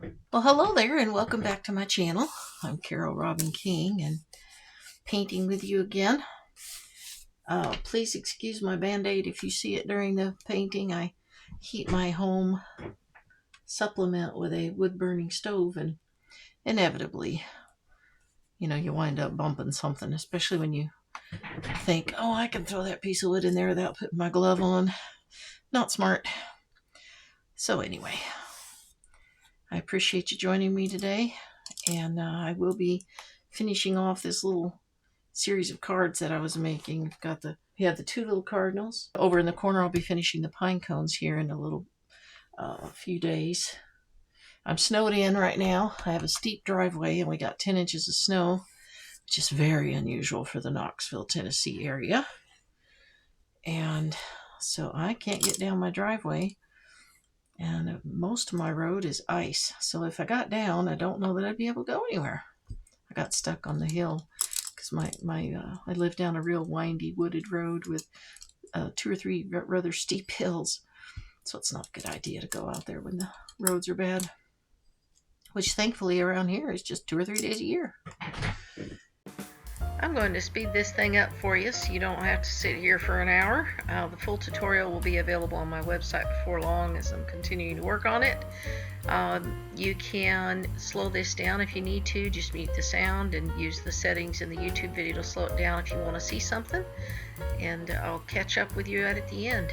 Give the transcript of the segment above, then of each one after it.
Well, hello there, and welcome back to my channel. I'm Carol Robin King, and painting with you again. Please excuse my band-aid if you see it during the painting. I heat my home supplement with a wood-burning stove, and inevitably, you wind up bumping something, especially when you think, oh, I can throw that piece of wood in there without putting my glove on. Not smart. So anyway, I appreciate you joining me today, and I will be finishing off this little series of cards that I was making. We have the two little cardinals. Over in the corner, I'll be finishing the pine cones here in a little few days. I'm snowed in right now. I have a steep driveway, and we got 10 inches of snow, which is very unusual for the Knoxville, Tennessee area. And so I can't get down my driveway, and most of my road is ice. So if I got down, I don't know that I'd be able to go anywhere. I got stuck on the hill because I live down a real windy wooded road with two or three rather steep hills, so it's not a good idea to go out there when the roads are bad, which thankfully around here is just 2 or 3 days a year. I'm going to speed this thing up for you so you don't have to sit here for an hour. The full tutorial will be available on my website before long as I'm continuing to work on it. You can slow this down if you need to. Just mute the sound and use the settings in the YouTube video to slow it down if you want to see something. And I'll catch up with you at the end.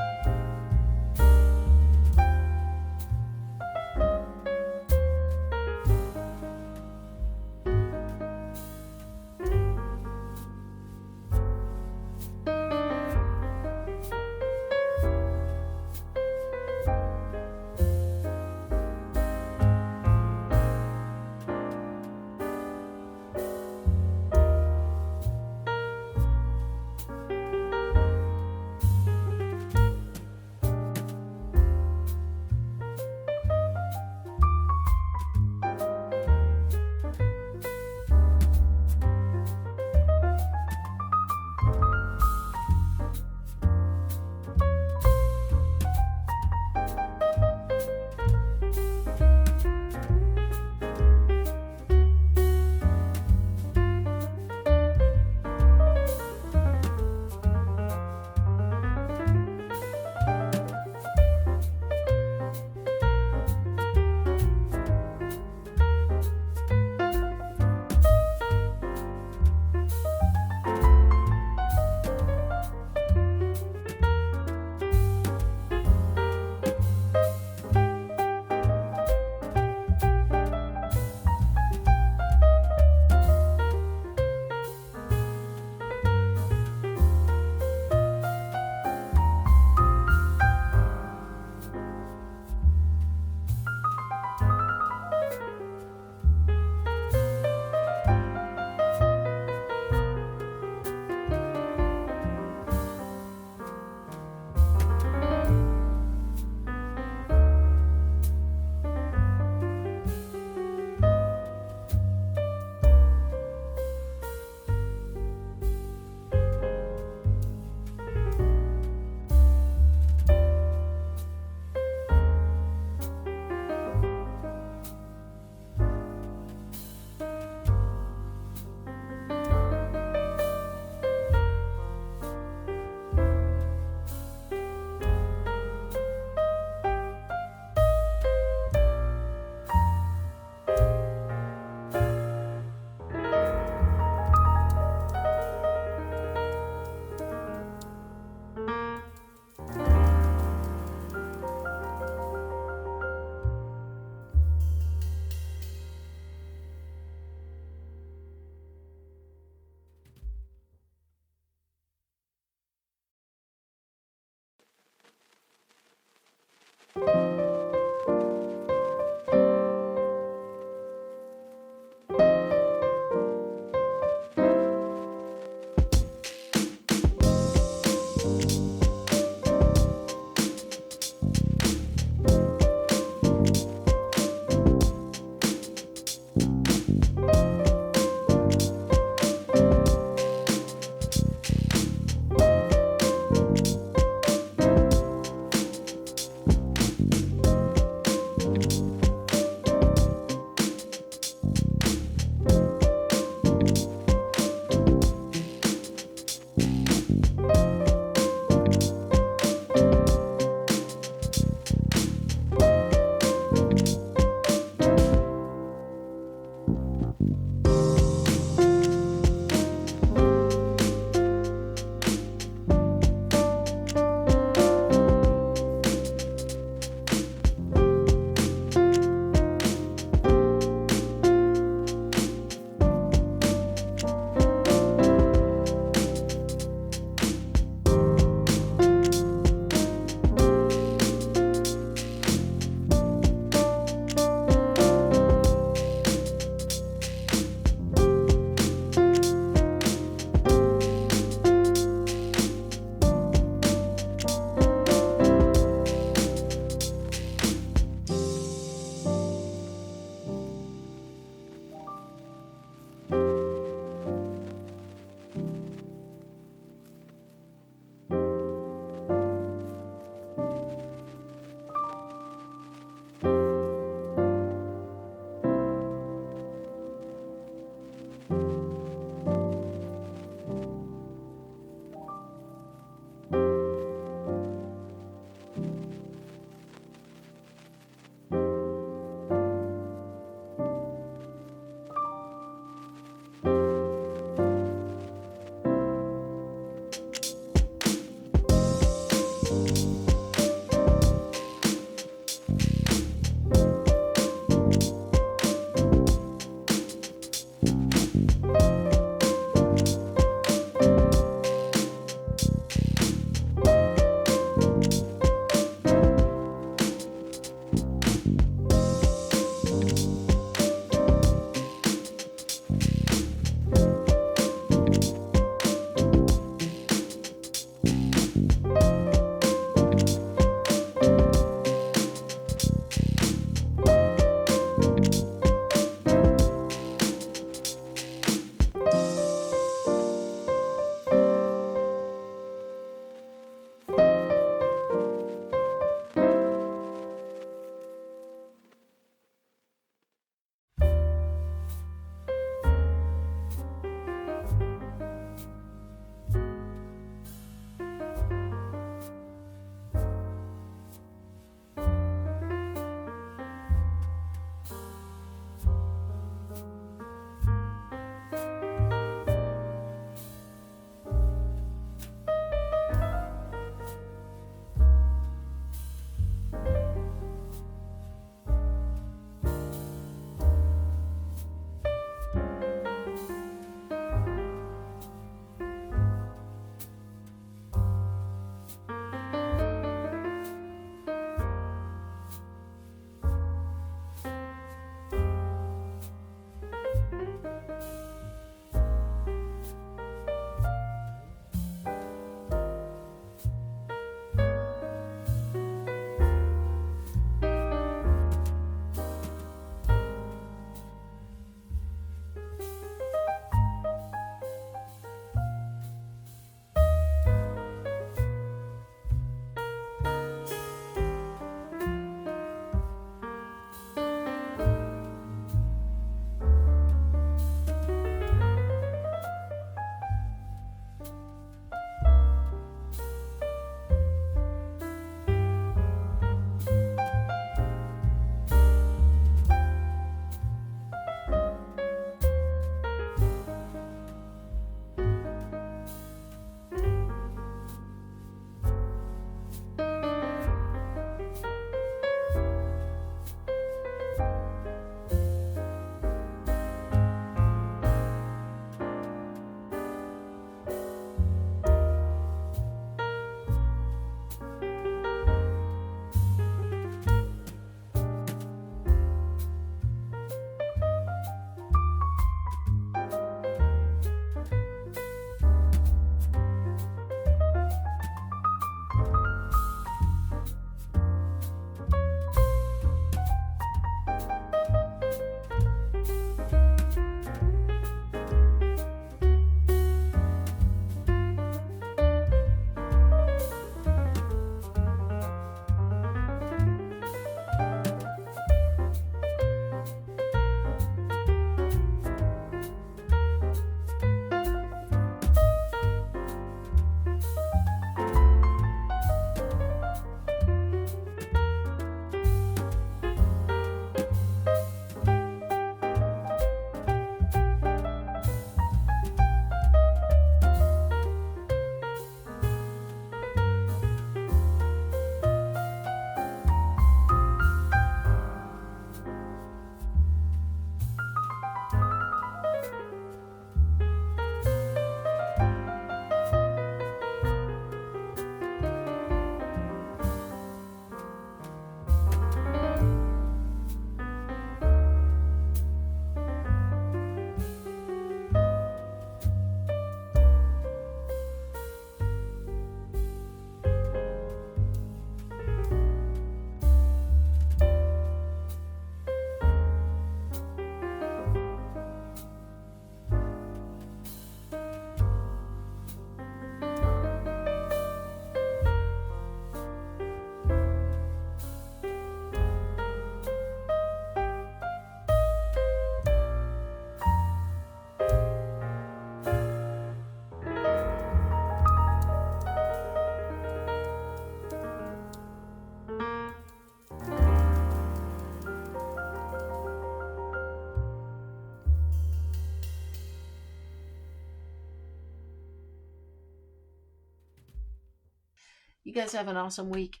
You guys have an awesome week.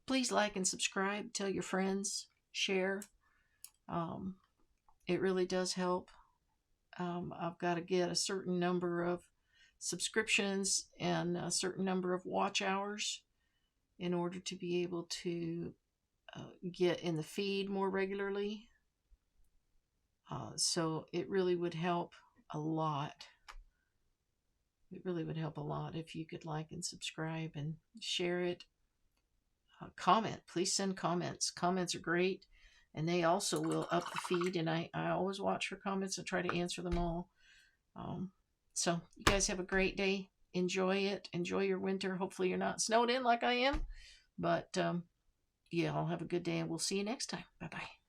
Please like and subscribe. Tell your friends. Share. It really does help. I've got to get a certain number of subscriptions and a certain number of watch hours in order to be able to get in the feed more regularly. So it really would help a lot. It really would help a lot if you could like and subscribe and share it. Comment. Please send comments. Comments are great. And they also will up the feed. And I always watch for comments and try to answer them all. So you guys have a great day. Enjoy it. Enjoy your winter. Hopefully you're not snowed in like I am. But yeah, I'll have a good day and we'll see you next time. Bye-bye.